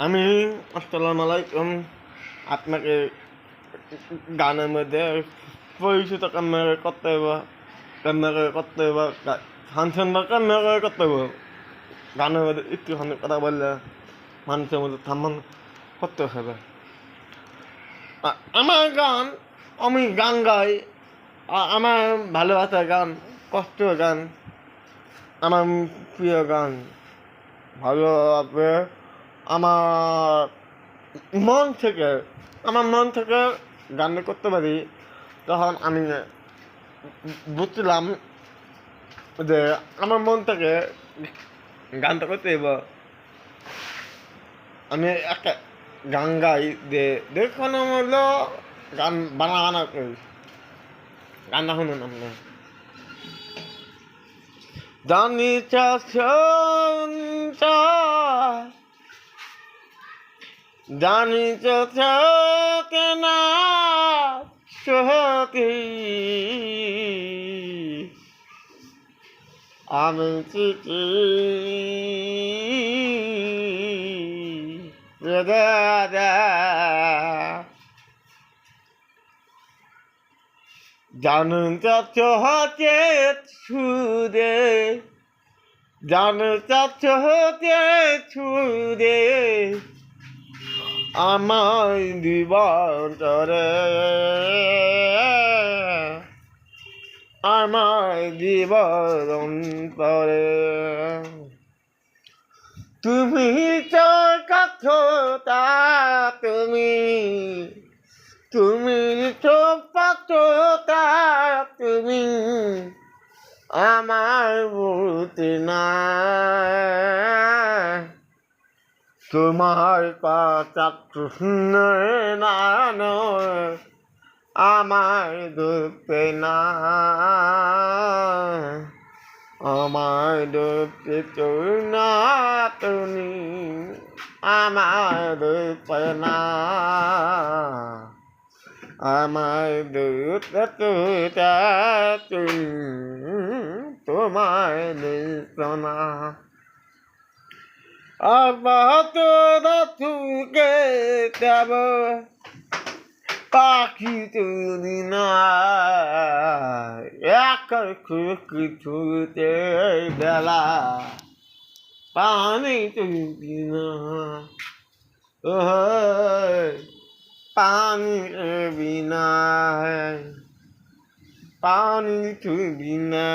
আমি আসসালামু আলাইকুম। আপনাকে গানের মধ্যে পরিচিত ক্যামেরা করতে হইব ফাংশন বা ক্যামেরা করতে হইব। গানের মধ্যে একটুখানি কথা বললে মানুষের মধ্যে সম্মান করতে হবে। আমার গান, আমি গান গাই। আমার ভালোবাসার গান, কষ্টের গান, আমার প্রিয় গান ভালোভাবে আমার মন থেকে গান করতে পারি। তখন আমি বুঝছিলাম যে আমার মন থেকে গানটা করতে হইব। আমি একটা গান গাই যে দেখুন হলো গান বানানো করি। গানটা শুনুন আপনি। জানি জানি কেনা সহতি আমি চিঠি জানুন হতে ছুদে হতে ছুদে আমায় দিবান্তরে আমায় দিবান্তরে তুমি তো কথতা তুমি তো পাত্রতা তুমি আমার বলতে না তোমার কথা না আমার দুঃখে না আমার দুঃখে না তুমি আমার দুঃখে না আমার দুঃখে তুমি তোমার দুঃখ না আবাত রাতুকে দেব পাখি তুলি না একার কিছুতে বেলা পানি তুলি না পানি বিনা পানি তুলি না।